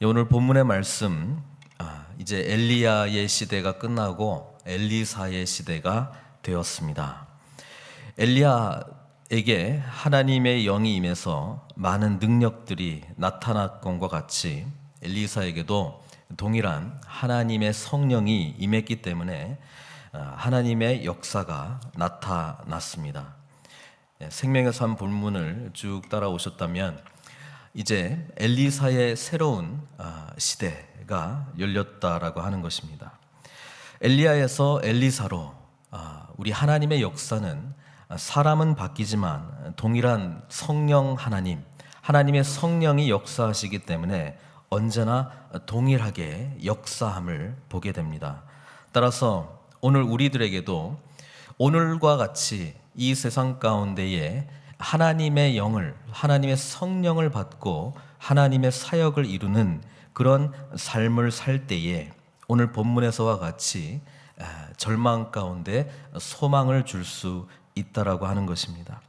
오늘 본문의 말씀, 이제 엘리야의 시대가 끝나고 엘리사의 시대가 되었습니다. 엘리야에게 하나님의 영이 임해서 많은 능력들이 나타났건과 같이 엘리사에게도 동일한 하나님의 성령이 임했기 때문에 하나님의 역사가 나타났습니다. 생명의 삶 본문을 쭉 따라오셨다면 이제 엘리사의 새로운 시대가 열렸다라고 하는 것입니다. 엘리야에서 엘리사로 우리 하나님의 역사는 사람은 바뀌지만 동일한 성령 하나님의 성령이 역사하시기 때문에 언제나 동일하게 역사함을 보게 됩니다. 따라서 오늘 우리들에게도 오늘과 같이 이 세상 가운데에 하나님의 영을, 하나님의 성령을 받고 하나님의 사역을 이루는 그런 삶을 살 때에 오늘 본문에서와 같이 절망 가운데 소망을 줄 수 있다라고 하는 것입니다.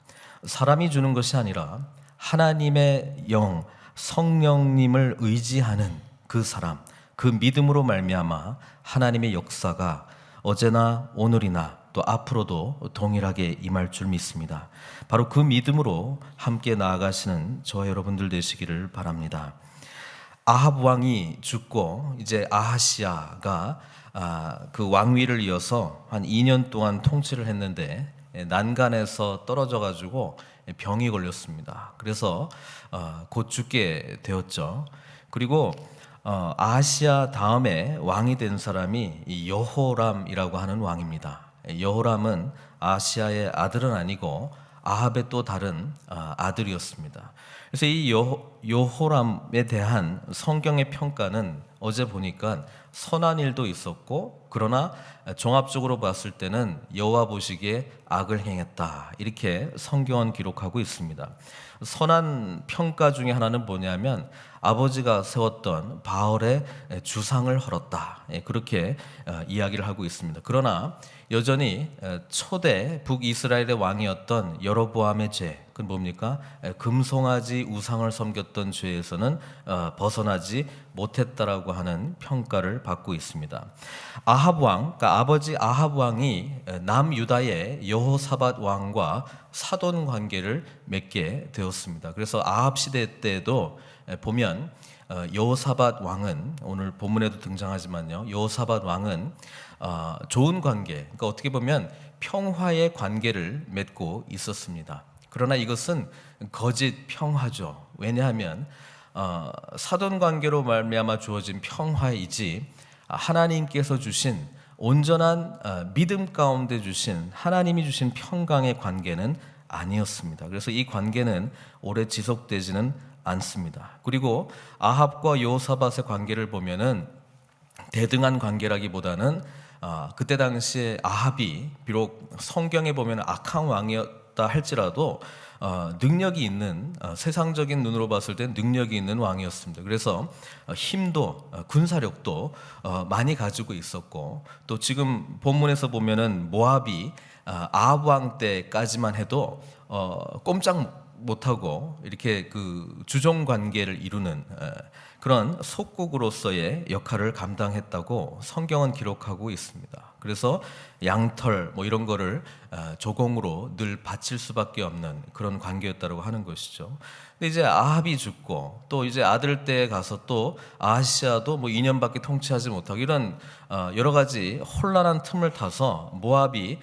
사람이 주는 것이 아니라 하나님의 영, 성령님을 의지하는 그 사람, 그 믿음으로 말미암아 하나님의 역사가 어제나 오늘이나 또 앞으로도 동일하게 임할 줄 믿습니다. 바로 그 믿음으로 함께 나아가시는 저와 여러분들 되시기를 바랍니다. 아합 왕이 죽고 이제 아하시야가 그 왕위를 이어서 한 2년 동안 통치를 했는데 난간에서 떨어져 가지고 병이 걸렸습니다. 그래서 곧 죽게 되었죠. 그리고 아하시야 다음에 왕이 된 사람이 여호람이라고 하는 왕입니다. 여호람은 아하시야의 아들은 아니고 아합의 또 다른 아들이었습니다. 그래서 이 여호람에 대한 성경의 평가는 어제 보니까 선한 일도 있었고 그러나 종합적으로 봤을 때는 여호와 보시기에 악을 행했다, 이렇게 성경은 기록하고 있습니다. 선한 평가 중에 하나는 뭐냐면 아버지가 세웠던 바알의 주상을 헐었다, 그렇게 이야기를 하고 있습니다. 그러나 여전히 초대 북이스라엘의 왕이었던 여로보암의 죄, 그건 뭡니까? 금송아지 우상을 섬겼던 죄에서는 벗어나지 못했다라고 하는 평가를 받고 있습니다. 아합 왕, 그러니까 아버지 아합 왕이 남유다의 여호사밧 왕과 사돈 관계를 맺게 되었습니다. 그래서 아합 시대 때에도 보면 여호사밧 왕은, 오늘 본문에도 등장하지만요, 여호사밧 왕은 좋은 관계, 그러니까 어떻게 보면 평화의 관계를 맺고 있었습니다. 그러나 이것은 거짓 평화죠. 왜냐하면 사돈 관계로 말미암아 주어진 평화이지 하나님께서 주신 온전한 믿음 가운데 주신 하나님이 주신 평강의 관계는 아니었습니다. 그래서 이 관계는 오래 지속되지는 않습니다. 그리고 아합과 여호사밧의 관계를 보면은 대등한 관계라기보다는 그때 당시에 아합이 비록 성경에 보면 악한 왕이었다 할지라도 능력이 있는, 세상적인 눈으로 봤을 때 능력이 있는 왕이었습니다. 그래서 힘도 군사력도 많이 가지고 있었고, 또 지금 본문에서 보면은 모압이 아합 왕 때까지만 해도 꼼짝 못하고 이렇게 그 주종 관계를 이루는 그런 속국으로서의 역할을 감당했다고 성경은 기록하고 있습니다. 그래서 양털 뭐 이런 거를 조공으로 늘 바칠 수밖에 없는 그런 관계였다고 하는 것이죠. 근데 이제 아합이 죽고 또 이제 아들 때에 가서 또 아하시야도 뭐 2년밖에 통치하지 못하고 이런 여러 가지 혼란한 틈을 타서 모압이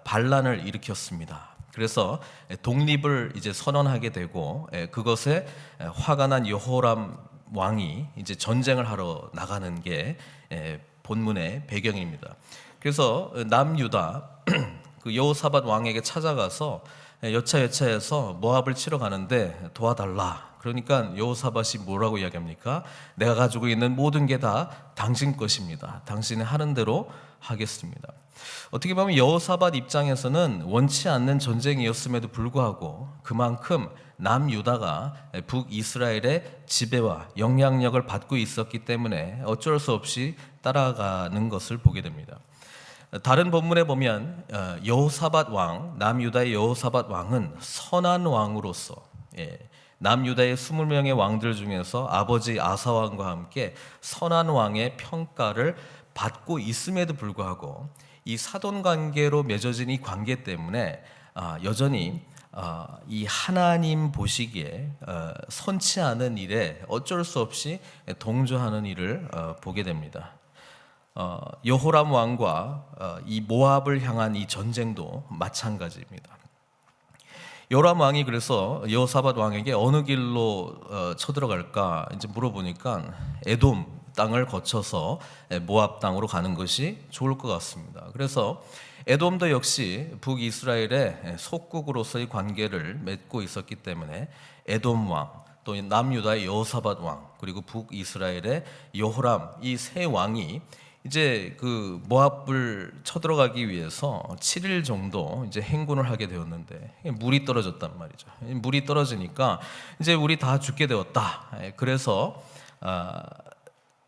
반란을 일으켰습니다. 그래서 독립을 이제 선언하게 되고 그것에 화가 난 여호람 왕이 이제 전쟁을 하러 나가는 게 본문의 배경입니다. 그래서 남유다 그 여호사밧 왕에게 찾아가서 여차여차해서 모압을 치러 가는데 도와달라. 그러니까 여호사밧이 뭐라고 이야기합니까? 내가 가지고 있는 모든 게 다 당신 것입니다. 당신이 하는 대로 하겠습니다. 어떻게 보면 여호사밧 입장에서는 원치 않는 전쟁이었음에도 불구하고 그만큼 남유다가 북이스라엘의 지배와 영향력을 받고 있었기 때문에 어쩔 수 없이 따라가는 것을 보게 됩니다. 다른 본문에 보면 여호사밧 왕, 남유다의 여호사밧 왕은 선한 왕으로서 남유다의 20명의 왕들 중에서 아버지 아사 왕과 함께 선한 왕의 평가를 받고 있음에도 불구하고 이 사돈 관계로 맺어진 이 관계 때문에 여전히 이 하나님 보시기에 선치 않은 일에 어쩔 수 없이 동조하는 일을 보게 됩니다. 여호람 왕과 이 모압을 향한 이 전쟁도 마찬가지입니다. 요람 왕이 그래서 여호사밧 왕에게 어느 길로 쳐들어갈까 이제 물어보니까 에돔 땅을 거쳐서 모압 땅으로 가는 것이 좋을 것 같습니다. 그래서 에돔도 역시 북이스라엘의 속국으로서의 관계를 맺고 있었기 때문에 에돔 왕, 또 남유다의 여호사밧 왕, 그리고 북이스라엘의 여호람, 이 세 왕이 이제 그 모압을 쳐들어가기 위해서 7일 정도 이제 행군을 하게 되었는데 물이 떨어졌단 말이죠. 물이 떨어지니까 이제 우리 다 죽게 되었다. 그래서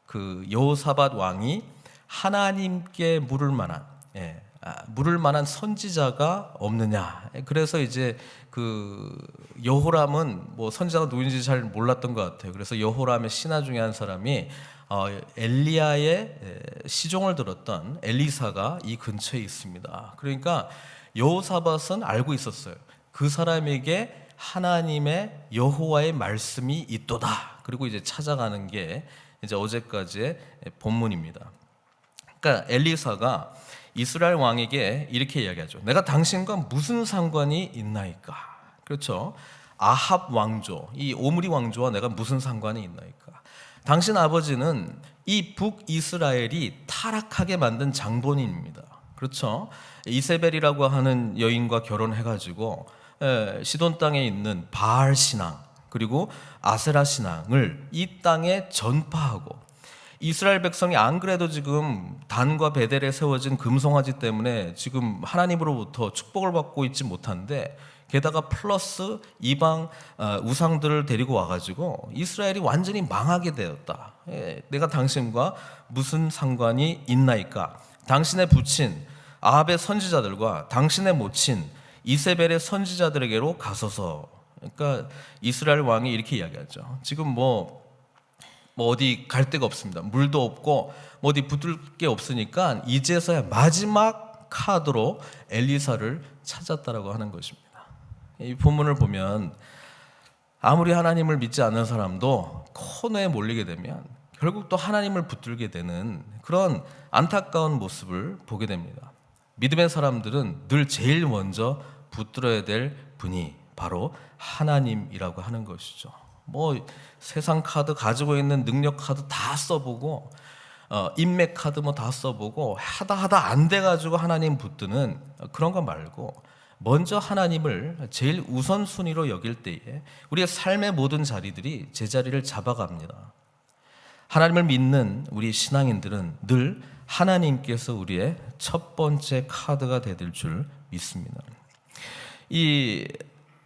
그 여호사밧 왕이 하나님께 물을 만한 선지자가 없느냐. 그래서 이제 그 여호람은 뭐 선지자가 누구인지 잘 몰랐던 것 같아요. 그래서 여호람의 신하 중에 한 사람이 엘리야의 시종을 들었던 엘리사가 이 근처에 있습니다. 그러니까 여호사밧은 알고 있었어요. 그 사람에게 하나님의 여호와의 말씀이 있도다. 그리고 이제 찾아가는 게 이제 어제까지의 본문입니다. 그러니까 엘리사가 이스라엘 왕에게 이렇게 이야기하죠. 내가 당신과 무슨 상관이 있나이까? 그렇죠. 아합 왕조, 이 오므리 왕조와 내가 무슨 상관이 있나이까? 당신 아버지는 이 북이스라엘이 타락하게 만든 장본인입니다. 그렇죠. 이세벨이라고 하는 여인과 결혼해가지고 시돈 땅에 있는 바알 신앙 그리고 아세라 신앙을 이 땅에 전파하고, 이스라엘 백성이 안 그래도 지금 단과 베델에 세워진 금송아지 때문에 지금 하나님으로부터 축복을 받고 있지 못한데, 게다가 플러스 이방 우상들을 데리고 와가지고 이스라엘이 완전히 망하게 되었다. 내가 당신과 무슨 상관이 있나이까? 당신의 부친 아합의 선지자들과 당신의 모친 이세벨의 선지자들에게로 가소서. 그러니까 이스라엘 왕이 이렇게 이야기하죠. 지금 뭐 어디 갈 데가 없습니다. 물도 없고 뭐 어디 붙을 게 없으니까 이제서야 마지막 카드로 엘리사를 찾았다라고 하는 것입니다. 이 본문을 보면 아무리 하나님을 믿지 않는 사람도 코너에 몰리게 되면 결국 또 하나님을 붙들게 되는 그런 안타까운 모습을 보게 됩니다. 믿음의 사람들은 늘 제일 먼저 붙들어야 될 분이 바로 하나님이라고 하는 것이죠. 뭐 세상 카드 가지고 있는 능력 카드 다 써보고 인맥 카드 뭐 다 써보고 하다 안 돼가지고 하나님 붙드는 그런 거 말고, 먼저 하나님을 제일 우선순위로 여길 때에 우리의 삶의 모든 자리들이 제자리를 잡아갑니다. 하나님을 믿는 우리 신앙인들은 늘 하나님께서 우리의 첫 번째 카드가 되실 줄 믿습니다. 이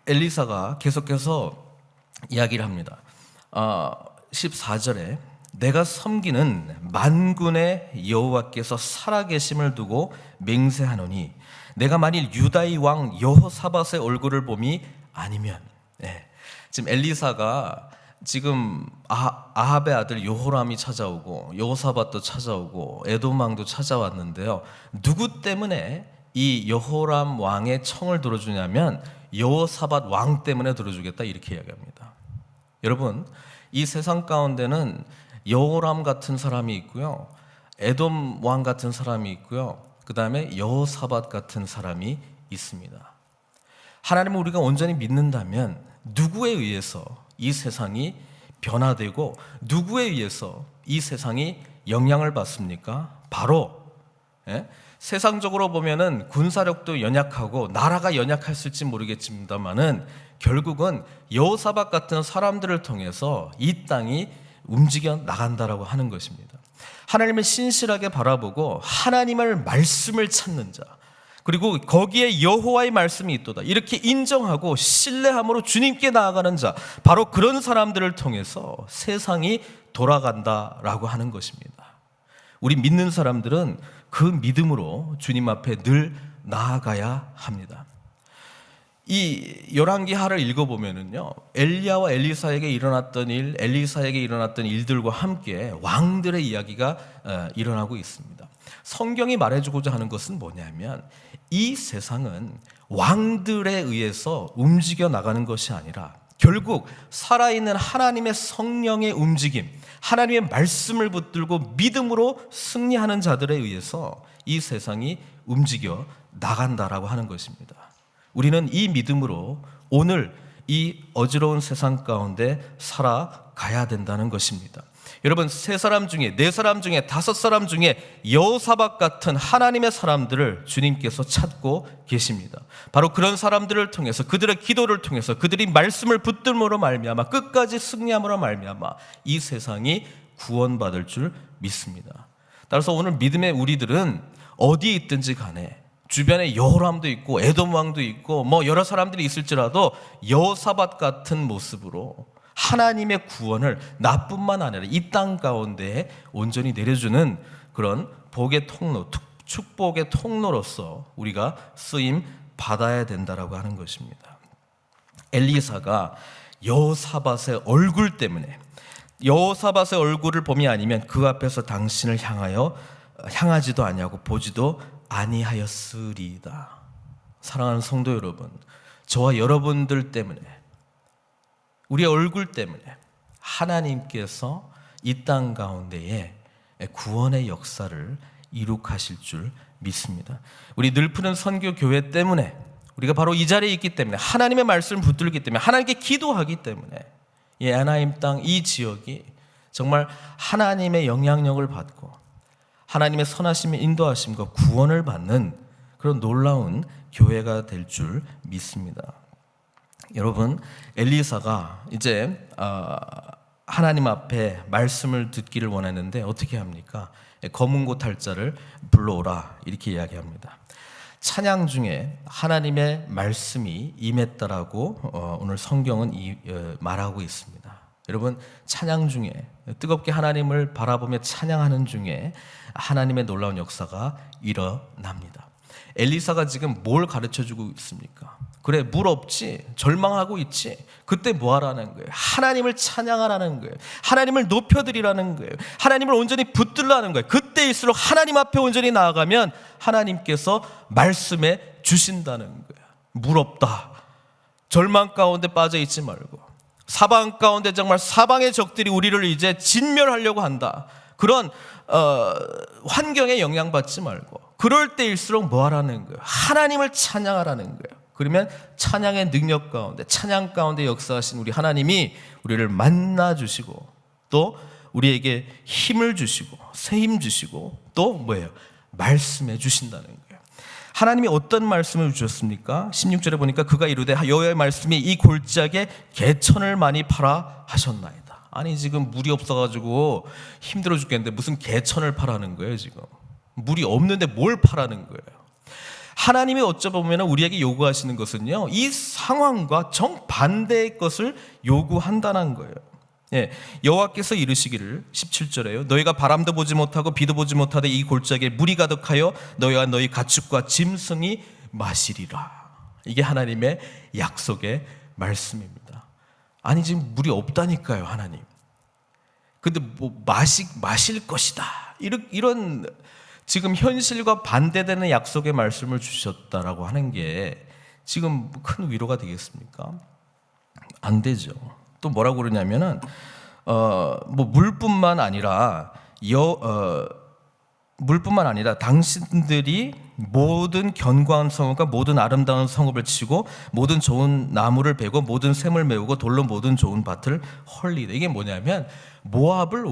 엘리사가 계속해서 이야기를 합니다. 14절에 내가 섬기는 만군의 여호와께서 살아계심을 두고 맹세하노니 내가 만일 유다의 왕 여호사밧의 얼굴을 봄이 아니면, 지금 엘리사가 지금 아합의 아들 여호람이 찾아오고 여호사밧도 찾아오고 에돔 왕도 찾아왔는데요. 누구 때문에 이 여호람 왕의 청을 들어주냐면 여호사밧 왕 때문에 들어주겠다, 이렇게 이야기합니다. 여러분, 이 세상 가운데는 여호람 같은 사람이 있고요, 에돔 왕 같은 사람이 있고요, 그 다음에 여호사밧 같은 사람이 있습니다. 하나님을 우리가 온전히 믿는다면 누구에 의해서 이 세상이 변화되고 누구에 의해서 이 세상이 영향을 받습니까? 바로 세상적으로 보면은 군사력도 연약하고 나라가 연약했을지 모르겠습니다만은 결국은 여호사밧 같은 사람들을 통해서 이 땅이 움직여 나간다라고 하는 것입니다. 하나님을 신실하게 바라보고 하나님의 말씀을 찾는 자, 그리고 거기에 여호와의 말씀이 있도다 이렇게 인정하고 신뢰함으로 주님께 나아가는 자, 바로 그런 사람들을 통해서 세상이 돌아간다라고 하는 것입니다. 우리 믿는 사람들은 그 믿음으로 주님 앞에 늘 나아가야 합니다. 이 열왕기하를 읽어보면은요, 엘리야와 엘리사에게 일어났던 일, 엘리사에게 일어났던 일들과 함께 왕들의 이야기가 일어나고 있습니다. 성경이 말해주고자 하는 것은 뭐냐면, 이 세상은 왕들에 의해서 움직여 나가는 것이 아니라 결국 살아있는 하나님의 성령의 움직임, 하나님의 말씀을 붙들고 믿음으로 승리하는 자들에 의해서 이 세상이 움직여 나간다라고 하는 것입니다. 우리는 이 믿음으로 오늘 이 어지러운 세상 가운데 살아가야 된다는 것입니다. 여러분, 3사람 중에 4사람 중에 5사람 중에 여호사밧 같은 하나님의 사람들을 주님께서 찾고 계십니다. 바로 그런 사람들을 통해서, 그들의 기도를 통해서, 그들이 말씀을 붙들므로 말미암아 끝까지 승리함으로 말미암아 이 세상이 구원받을 줄 믿습니다. 따라서 오늘 믿음의 우리들은 어디에 있든지 간에 주변에 여호람도 있고 에돔 왕도 있고 여러 사람들이 있을지라도 여호사밧 같은 모습으로 하나님의 구원을 나뿐만 아니라 이 땅 가운데에 온전히 내려주는 그런 복의 통로, 축복의 통로로서 우리가 쓰임 받아야 된다라고 하는 것입니다. 엘리사가 여호사밧의 얼굴 때문에, 여호사밧의 얼굴을 봄이 아니면 그 앞에서 당신을 향하지도 아니하고 보지도 아니하였으리이다. 사랑하는 성도 여러분, 저와 여러분들 때문에, 우리의 얼굴 때문에 하나님께서 이 땅 가운데에 구원의 역사를 이룩하실 줄 믿습니다. 우리 늘푸른 선교 교회 때문에, 우리가 바로 이 자리에 있기 때문에, 하나님의 말씀을 붙들기 때문에, 하나님께 기도하기 때문에 이 아나임 땅, 이 지역이 정말 하나님의 영향력을 받고 하나님의 선하심의 인도하심과 구원을 받는 그런 놀라운 교회가 될 줄 믿습니다. 여러분, 엘리사가 이제 하나님 앞에 말씀을 듣기를 원했는데 어떻게 합니까? 검은 곳 할 자를 불러오라, 이렇게 이야기합니다. 찬양 중에 하나님의 말씀이 임했다라고 오늘 성경은 말하고 있습니다. 여러분, 찬양 중에, 뜨겁게 하나님을 바라보며 찬양하는 중에 하나님의 놀라운 역사가 일어납니다. 엘리사가 지금 뭘 가르쳐주고 있습니까? 그래, 물 없지, 절망하고 있지, 그때 뭐 하라는 거예요? 하나님을 찬양하라는 거예요. 하나님을 높여드리라는 거예요. 하나님을 온전히 붙들라는 거예요. 그때일수록 하나님 앞에 온전히 나아가면 하나님께서 말씀해 주신다는 거예요. 물 없다, 절망 가운데 빠져 있지 말고, 사방 가운데 정말 사방의 적들이 우리를 이제 진멸하려고 한다, 그런 환경에 영향받지 말고, 그럴 때일수록 뭐 하라는 거예요? 하나님을 찬양하라는 거예요. 그러면 찬양의 능력 가운데, 찬양 가운데 역사하신 우리 하나님이 우리를 만나주시고, 또 우리에게 힘을 주시고, 새 힘 주시고, 또 뭐예요? 말씀해 주신다는 거예요. 하나님이 어떤 말씀을 주셨습니까? 16절에 보니까 그가 이르되 여호와의 말씀이 이 골짜기에 개천을 많이 팔아 하셨나이다. 아니, 지금 물이 없어가지고 힘들어 죽겠는데 무슨 개천을 파라는 거예요? 지금 물이 없는데 뭘 파라는 거예요? 하나님이 어쩌보면 우리에게 요구하시는 것은요, 이 상황과 정반대의 것을 요구한다는 거예요. 여호와께서 이르시기를, 17절에요, 너희가 바람도 보지 못하고 비도 보지 못하되 이 골짜기에 물이 가득하여 너희와 너희 가축과 짐승이 마시리라. 이게 하나님의 약속의 말씀입니다. 아니, 지금 물이 없다니까요, 하나님. 근데 뭐 마실 것이다, 이런 지금 현실과 반대되는 약속의 말씀을 주셨다라고 하는 게 지금 큰 위로가 되겠습니까? 안 되죠. 또 뭐라고 그러냐면은 물뿐만 아니라 물뿐만 아니라 당신들이 모든 견고한 성읍과 모든 아름다운 성읍을 치고 모든 좋은 나무를 베고 모든 샘을 메우고 돌로 모든 좋은 밭을 헐리다. 이게 뭐냐면 모압을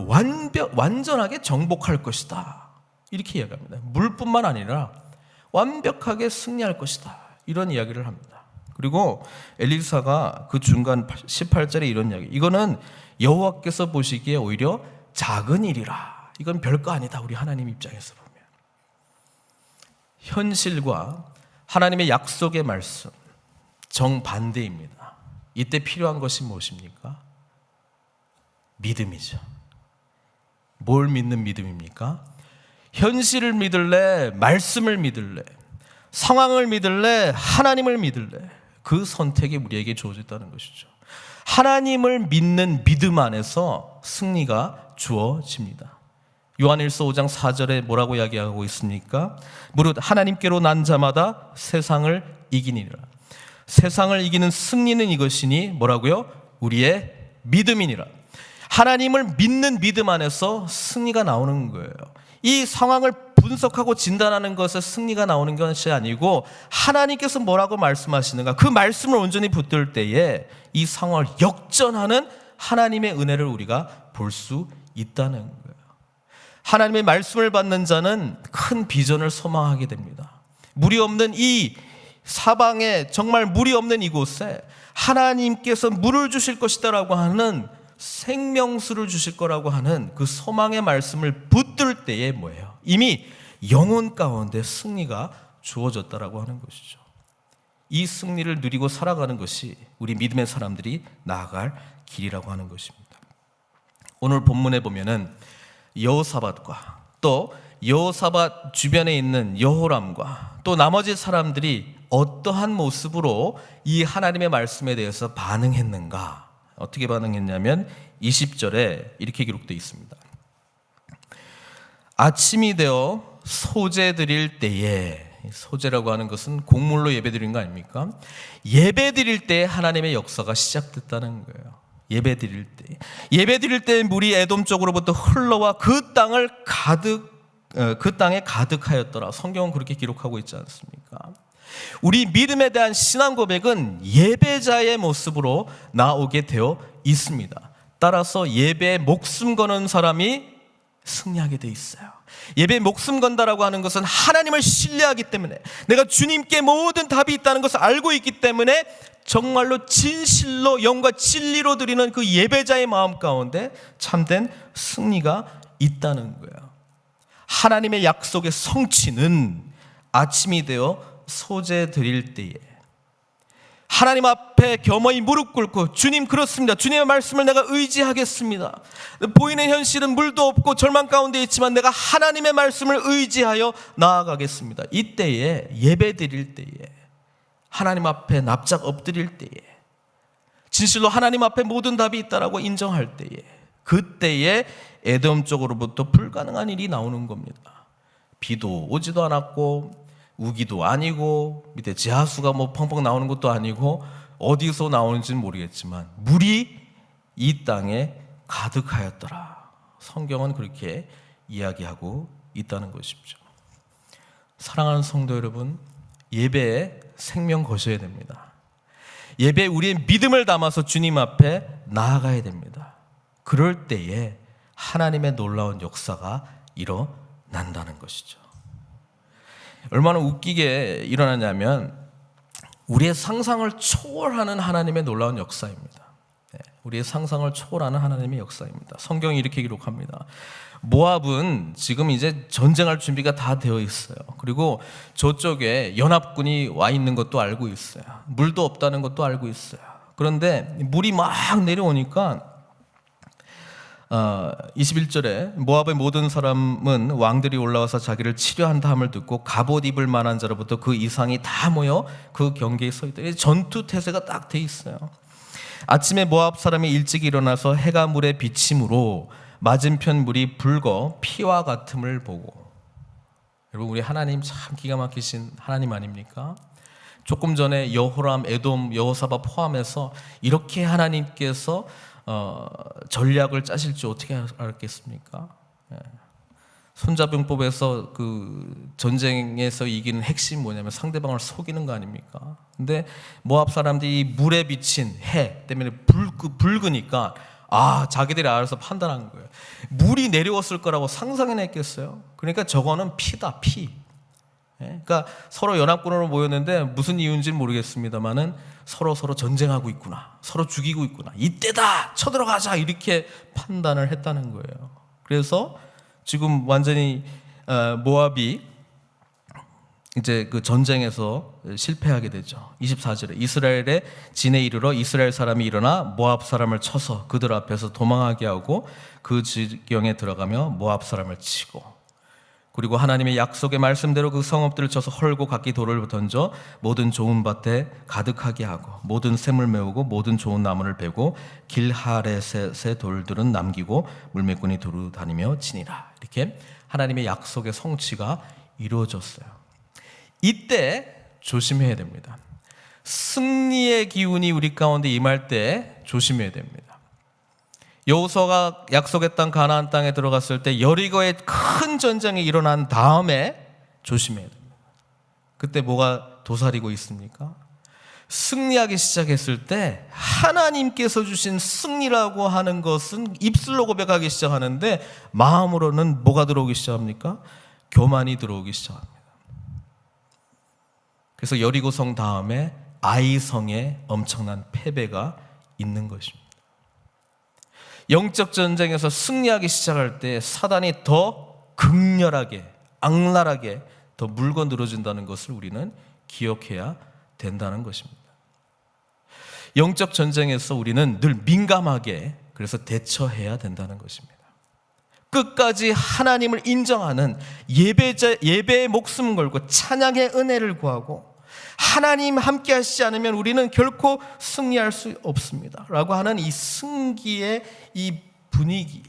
완전하게 정복할 것이다, 이렇게 이야기합니다. 물뿐만 아니라 완벽하게 승리할 것이다, 이런 이야기를 합니다. 그리고 엘리사가 그 중간 18절에 이런 이야기, 이거는 여호와께서 보시기에 오히려 작은 일이라, 이건 별거 아니다, 우리 하나님 입장에서 보면. 현실과 하나님의 약속의 말씀 정반대입니다. 이때 필요한 것이 무엇입니까? 믿음이죠. 뭘 믿는 믿음입니까? 현실을 믿을래? 말씀을 믿을래? 상황을 믿을래? 하나님을 믿을래? 그 선택이 우리에게 주어졌다는 것이죠. 하나님을 믿는 믿음 안에서 승리가 주어집니다. 요한일서 5장 4절에 뭐라고 이야기하고 있습니까? 무릇 하나님께로 난 자마다 세상을 이기니라. 세상을 이기는 승리는 이것이니 뭐라고요? 우리의 믿음이니라. 하나님을 믿는 믿음 안에서 승리가 나오는 거예요. 이 상황을 분석하고 진단하는 것에 승리가 나오는 것이 아니고 하나님께서 뭐라고 말씀하시는가, 그 말씀을 온전히 붙들 때에 이 상황을 역전하는 하나님의 은혜를 우리가 볼 수 있다는 거예요. 하나님의 말씀을 받는 자는 큰 비전을 소망하게 됩니다. 물이 없는 이 사방에, 정말 물이 없는 이곳에 하나님께서 물을 주실 것이다라고 하는, 생명수를 주실 거라고 하는 그 소망의 말씀을 붙들 때에 뭐예요? 이미 영혼 가운데 승리가 주어졌다라고 하는 것이죠. 이 승리를 누리고 살아가는 것이 우리 믿음의 사람들이 나아갈 길이라고 하는 것입니다. 오늘 본문에 보면은 여호사밧과 또 여호사밧 주변에 있는 여호람과 또 나머지 사람들이 어떠한 모습으로 이 하나님의 말씀에 대해서 반응했는가? 어떻게 반응했냐면 20절에 이렇게 기록되어 있습니다. 아침이 되어 소제 드릴 때에, 소제라고 하는 것은 곡물로 예배 드리는 거 아닙니까? 예배 드릴 때에 하나님의 역사가 시작됐다는 거예요. 예배 드릴 때, 예배 드릴 때 물이 에돔 쪽으로부터 흘러와 그 땅에 가득하였더라. 성경은 그렇게 기록하고 있지 않습니까? 우리 믿음에 대한 신앙 고백은 예배자의 모습으로 나오게 되어 있습니다. 따라서 예배에 목숨 거는 사람이 승리하게 돼 있어요. 예배에 목숨 건다라고 하는 것은 하나님을 신뢰하기 때문에, 내가 주님께 모든 답이 있다는 것을 알고 있기 때문에 정말로 진실로 영과 진리로 드리는 그 예배자의 마음 가운데 참된 승리가 있다는 거예요. 하나님의 약속의 성취는 아침이 되어 소제 드릴 때에 하나님 앞에 겸허히 무릎 꿇고, 주님 그렇습니다, 주님의 말씀을 내가 의지하겠습니다, 보이는 현실은 물도 없고 절망 가운데 있지만 내가 하나님의 말씀을 의지하여 나아가겠습니다. 이때에 예배 드릴 때에, 하나님 앞에 납작 엎드릴 때에, 진실로 하나님 앞에 모든 답이 있다라고 인정할 때에, 그때에 에돔 쪽으로부터 불가능한 일이 나오는 겁니다. 비도 오지도 않았고 우기도 아니고 밑에 지하수가 뭐 펑펑 나오는 것도 아니고 어디서 나오는지는 모르겠지만 물이 이 땅에 가득하였더라. 성경은 그렇게 이야기하고 있다는 것이죠. 사랑하는 성도 여러분, 예배에 생명 거셔야 됩니다. 예배에 우리의 믿음을 담아서 주님 앞에 나아가야 됩니다. 그럴 때에 하나님의 놀라운 역사가 일어난다는 것이죠. 얼마나 웃기게 일어나냐면 우리의 상상을 초월하는 하나님의 놀라운 역사입니다. 우리의 상상을 초월하는 하나님의 역사입니다. 성경이 이렇게 기록합니다. 모압은 지금 이제 전쟁할 준비가 다 되어 있어요. 그리고 저쪽에 연합군이 와 있는 것도 알고 있어요. 물도 없다는 것도 알고 있어요. 그런데 물이 막 내려오니까 21절에 모압의 모든 사람은 왕들이 올라와서 자기를 치료한다 함을 듣고 갑옷 입을 만한 자로부터 그 이상이 다 모여 그 경계에 서 있다. 전투 태세가 딱 돼 있어요. 아침에 모압 사람이 일찍 일어나서 해가 물에 비침으로 맞은편 물이 붉어 피와 같음을 보고. 여러분, 우리 하나님 참 기가 막히신 하나님 아닙니까? 조금 전에 여호람, 에돔, 여호사밧 포함해서 이렇게 하나님께서 전략을 짜실 줄 어떻게 알았겠습니까? 손자병법에서 그 전쟁에서 이기는 핵심 뭐냐면 상대방을 속이는 거 아닙니까? 근데 모압 사람들이 물에 비친 해 때문에 붉으니까 자기들이 알아서 판단한 거예요. 물이 내려왔을 거라고 상상해냈겠어요? 그러니까 저거는 피다, 피. 그러니까 서로 연합군으로 모였는데 무슨 이유인지는 모르겠습니다만은 서로 전쟁하고 있구나, 서로 죽이고 있구나, 이때다, 쳐들어가자, 이렇게 판단을 했다는 거예요. 그래서 지금 완전히 모압이 이제 그 전쟁에서 실패하게 되죠. 24절에 이스라엘의 진에 이르러 이스라엘 사람이 일어나 모압 사람을 쳐서 그들 앞에서 도망하게 하고 그 지경에 들어가며 모압 사람을 치고, 그리고 하나님의 약속의 말씀대로 그 성읍들을 쳐서 헐고 각기 돌을 던져 모든 좋은 밭에 가득하게 하고 모든 샘을 메우고 모든 좋은 나무를 베고 길하렛의 돌들은 남기고 물매꾼이 두루 다니며 치니라. 이렇게 하나님의 약속의 성취가 이루어졌어요. 이때 조심해야 됩니다. 승리의 기운이 우리 가운데 임할 때 조심해야 됩니다. 여호수아가 약속의 땅 가나안 땅에 들어갔을 때 여리고의 큰 전쟁이 일어난 다음에 조심해야 됩니다. 그때 뭐가 도사리고 있습니까? 승리하기 시작했을 때 하나님께서 주신 승리라고 하는 것은 입술로 고백하기 시작하는데 마음으로는 뭐가 들어오기 시작합니까? 교만이 들어오기 시작합니다. 그래서 여리고성 다음에 아이성에 엄청난 패배가 있는 것입니다. 영적 전쟁에서 승리하기 시작할 때 사단이 더 극렬하게, 악랄하게 더 물고 늘어진다는 것을 우리는 기억해야 된다는 것입니다. 영적 전쟁에서 우리는 늘 민감하게 그래서 대처해야 된다는 것입니다. 끝까지 하나님을 인정하는 예배의 목숨 걸고 찬양의 은혜를 구하고 하나님 함께 하시지 않으면 우리는 결코 승리할 수 없습니다 라고 하는 이 승기의 이 분위기,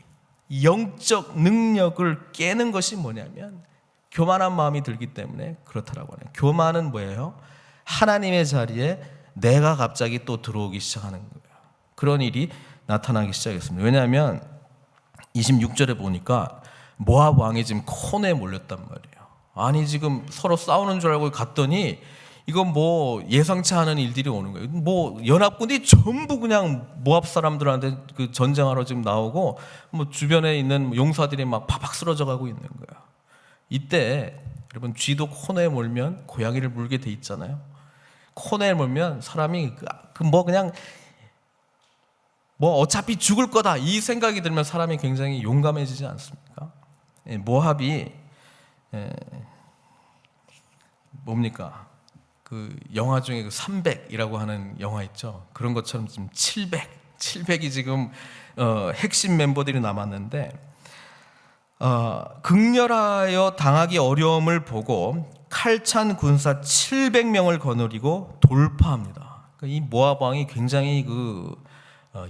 영적 능력을 깨는 것이 뭐냐면 교만한 마음이 들기 때문에 그렇다라고 하네요. 교만은 뭐예요? 하나님의 자리에 내가 갑자기 또 들어오기 시작하는 거예요. 그런 일이 나타나기 시작했습니다. 왜냐하면 26절에 보니까 모압 왕이 지금 코너에 몰렸단 말이에요. 아니 지금 서로 싸우는 줄 알고 갔더니 이건 뭐 예상치 않은 일들이 오는 거예요. 뭐 연합군이 전부 그냥 모압 사람들한테 그 전쟁하러 지금 나오고 뭐 주변에 있는 용사들이 막 파박 쓰러져 가고 있는 거야. 이때 여러분 쥐도 코너에 몰면 고양이를 물게 돼 있잖아요. 코너에 몰면 사람이 뭐 그냥 뭐 어차피 죽을 거다 이 생각이 들면 사람이 굉장히 용감해지지 않습니까? 모압이 뭡니까? 그 영화 중에 그 300이라고 하는 영화 있죠. 그런 것처럼 지금 700이 지금 핵심 멤버들이 남았는데 극렬하여 당하기 어려움을 보고 칼찬 군사 700명을 거느리고 돌파합니다. 이 모압 왕이 굉장히 그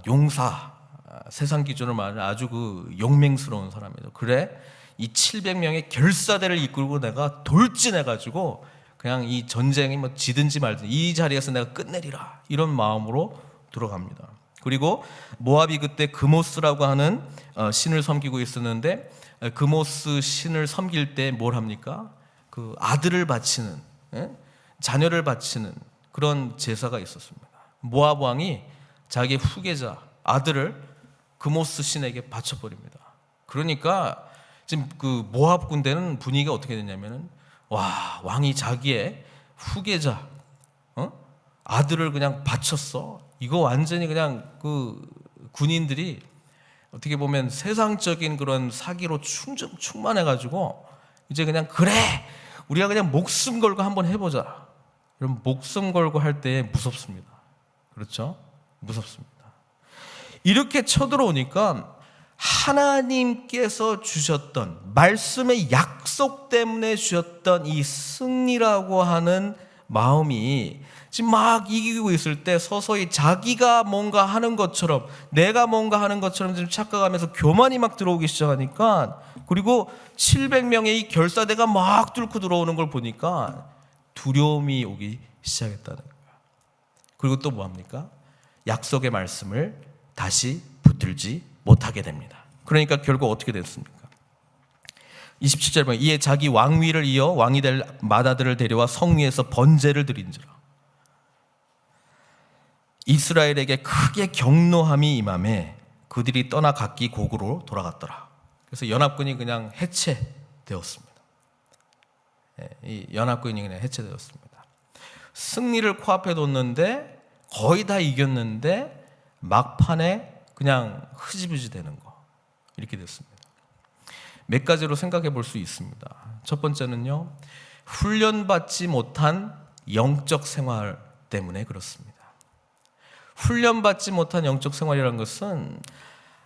용사 세상 기준으로 말하면 아주 그 용맹스러운 사람이죠. 그래 이 700명의 결사대를 이끌고 내가 돌진해가지고 그냥 이 전쟁이 뭐 지든지 말든지 이 자리에서 내가 끝내리라 이런 마음으로 들어갑니다. 그리고 모압이 그때 그모스라고 하는 신을 섬기고 있었는데 그모스 신을 섬길 때 뭘 합니까? 그 아들을 바치는 자녀를 바치는 그런 제사가 있었습니다. 모압 왕이 자기 후계자 아들을 그모스 신에게 바쳐버립니다. 그러니까 지금 그 모압 군대는 분위기가 어떻게 되냐면은 와 왕이 자기의 후계자 아들을 그냥 바쳤어. 이거 완전히 그냥 그 군인들이 어떻게 보면 세상적인 그런 사기로 충만해가지고 이제 그냥 그래 우리가 그냥 목숨 걸고 한번 해보자. 그럼 목숨 걸고 할 때 무섭습니다. 그렇죠? 무섭습니다. 이렇게 쳐들어오니까 하나님께서 주셨던 말씀의 약속 때문에 주셨던 이 승리라고 하는 마음이 지금 막 이기고 있을 때 서서히 자기가 뭔가 하는 것처럼 내가 뭔가 하는 것처럼 지금 착각하면서 교만이 막 들어오기 시작하니까 그리고 700명의 이 결사대가 막 뚫고 들어오는 걸 보니까 두려움이 오기 시작했다는 거예요. 그리고 또 뭐합니까? 약속의 말씀을 다시 붙들지 못하게 됩니다. 그러니까 결국 어떻게 됐습니까? 27절 보면 이에 자기 왕위를 이어 왕이 될 맏아들을 데려와 성 위에서 번제를 드린지라. 이스라엘에게 크게 경노함이 임함에 그들이 떠나 각기 고국으로 돌아갔더라. 그래서 연합군이 그냥 해체되었습니다. 이 연합군이 그냥 해체되었습니다. 승리를 코앞에 뒀는데 거의 다 이겼는데 막판에 그냥 흐지부지 되는 거 이렇게 됐습니다. 몇 가지로 생각해 볼 수 있습니다. 첫 번째는요, 훈련받지 못한 영적 생활 때문에 그렇습니다. 훈련받지 못한 영적 생활이라는 것은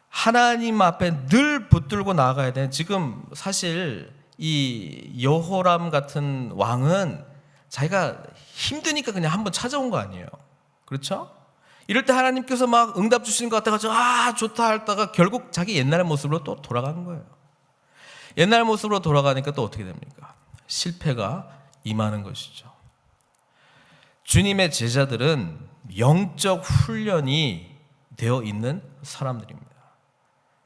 하나님 앞에 늘 붙들고 나아가야 돼. 지금 사실 이 여호람 같은 왕은 자기가 힘드니까 그냥 한번 찾아온 거 아니에요. 그렇죠? 이럴 때 하나님께서 막 응답 주시는 것 같아가지고 좋다 하다가 결국 자기 옛날 모습으로 또 돌아가는 거예요. 옛날 모습으로 돌아가니까 또 어떻게 됩니까? 실패가 임하는 것이죠. 주님의 제자들은 영적 훈련이 되어 있는 사람들입니다.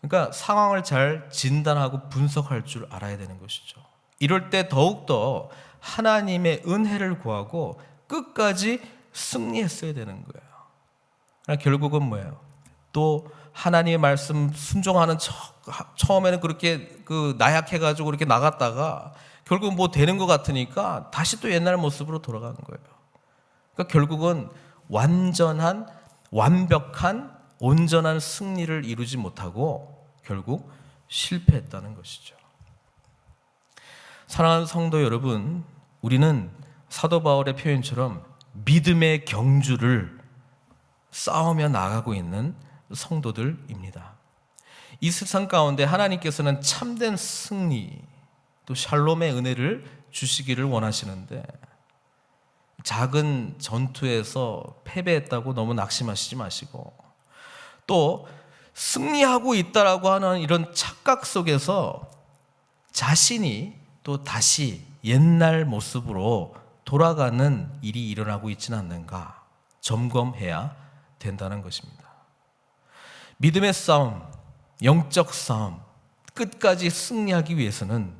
그러니까 상황을 잘 진단하고 분석할 줄 알아야 되는 것이죠. 이럴 때 더욱더 하나님의 은혜를 구하고 끝까지 승리했어야 되는 거예요. 그러나 결국은 뭐예요? 또 하나님의 말씀 순종하는 처음에는 그렇게 나약해가지고 그렇게 나갔다가 결국 뭐 되는 것 같으니까 다시 또 옛날 모습으로 돌아가는 거예요. 그러니까 결국은 완벽한 온전한 승리를 이루지 못하고 결국 실패했다는 것이죠. 사랑하는 성도 여러분, 우리는 사도 바울의 표현처럼 믿음의 경주를 싸우며 나가고 있는 성도들입니다. 이 세상 가운데 하나님께서는 참된 승리, 또 샬롬의 은혜를 주시기를 원하시는데 작은 전투에서 패배했다고 너무 낙심하시지 마시고 또 승리하고 있다라고 하는 이런 착각 속에서 자신이 또 다시 옛날 모습으로 돌아가는 일이 일어나고 있지는 않는가 점검해야 된다는 것입니다. 믿음의 싸움, 영적 싸움, 끝까지 승리하기 위해서는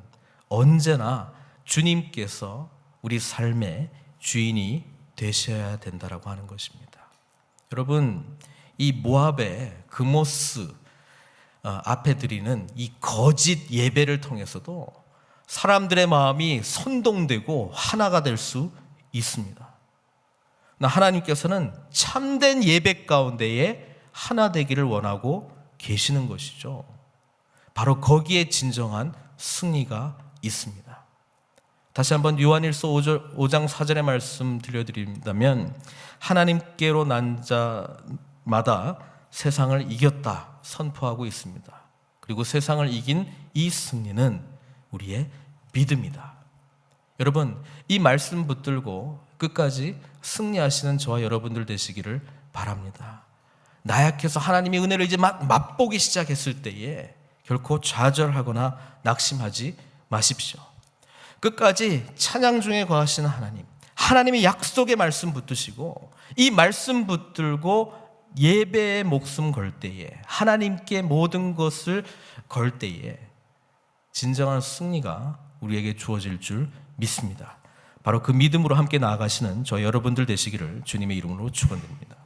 언제나 주님께서 우리 삶의 주인이 되셔야 된다라고 하는 것입니다. 여러분, 이 모압의 그모스 앞에 드리는 이 거짓 예배를 통해서도 사람들의 마음이 선동되고 하나가 될 수 있습니다. 하나님께서는 참된 예배 가운데에 하나 되기를 원하고 계시는 것이죠. 바로 거기에 진정한 승리가 있습니다. 다시 한번 요한일서 5장 4절의 말씀 들려드린다면 하나님께로 난 자마다 세상을 이겼다 선포하고 있습니다. 그리고 세상을 이긴 이 승리는 우리의 믿음이다. 여러분, 이 말씀 붙들고 끝까지 승리하시는 저와 여러분들 되시기를 바랍니다. 나약해서 하나님의 은혜를 이제 맛보기 시작했을 때에 결코 좌절하거나 낙심하지 마십시오. 끝까지 찬양 중에 거하시는 하나님의 약속의 말씀 붙드시고 이 말씀 붙들고 예배에 목숨 걸 때에 하나님께 모든 것을 걸 때에 진정한 승리가 우리에게 주어질 줄 믿습니다. 바로 그 믿음으로 함께 나아가시는 저 여러분들 되시기를 주님의 이름으로 축원드립니다.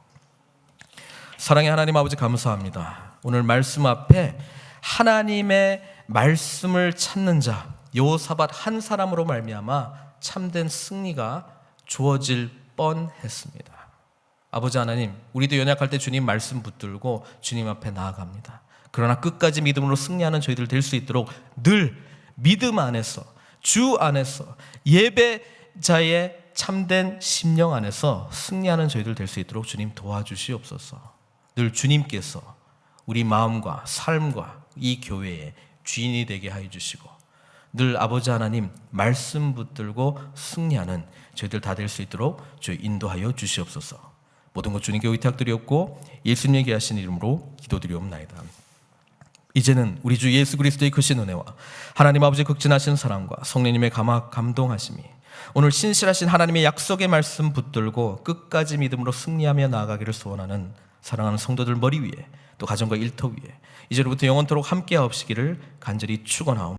사랑의 하나님 아버지 감사합니다. 오늘 말씀 앞에 하나님의 말씀을 찾는 자 여호사밧 한 사람으로 말미암아 참된 승리가 주어질 뻔했습니다. 아버지 하나님, 우리도 연약할 때 주님 말씀 붙들고 주님 앞에 나아갑니다. 그러나 끝까지 믿음으로 승리하는 저희들 될 수 있도록 늘 믿음 안에서 주 안에서 예배자의 참된 심령 안에서 승리하는 저희들 될 수 있도록 주님 도와주시옵소서. 늘 주님께서 우리 마음과 삶과 이 교회의 주인이 되게 하여 주시고 늘 아버지 하나님 말씀 붙들고 승리하는 저희들 다 될 수 있도록 주 인도하여 주시옵소서. 모든 것 주님께 의탁드리옵고 예수님의 귀하신 이름으로 기도드리옵나이다. 이제는 우리 주 예수 그리스도의 크신 은혜와 하나님 아버지의 극진하신 사랑과 성령님의 감동하심이 오늘 신실하신 하나님의 약속의 말씀 붙들고 끝까지 믿음으로 승리하며 나아가기를 소원하는 사랑하는 성도들 머리 위에 또 가정과 일터 위에 이제로부터 영원토록 함께하옵시기를 간절히 축원하옵나이다.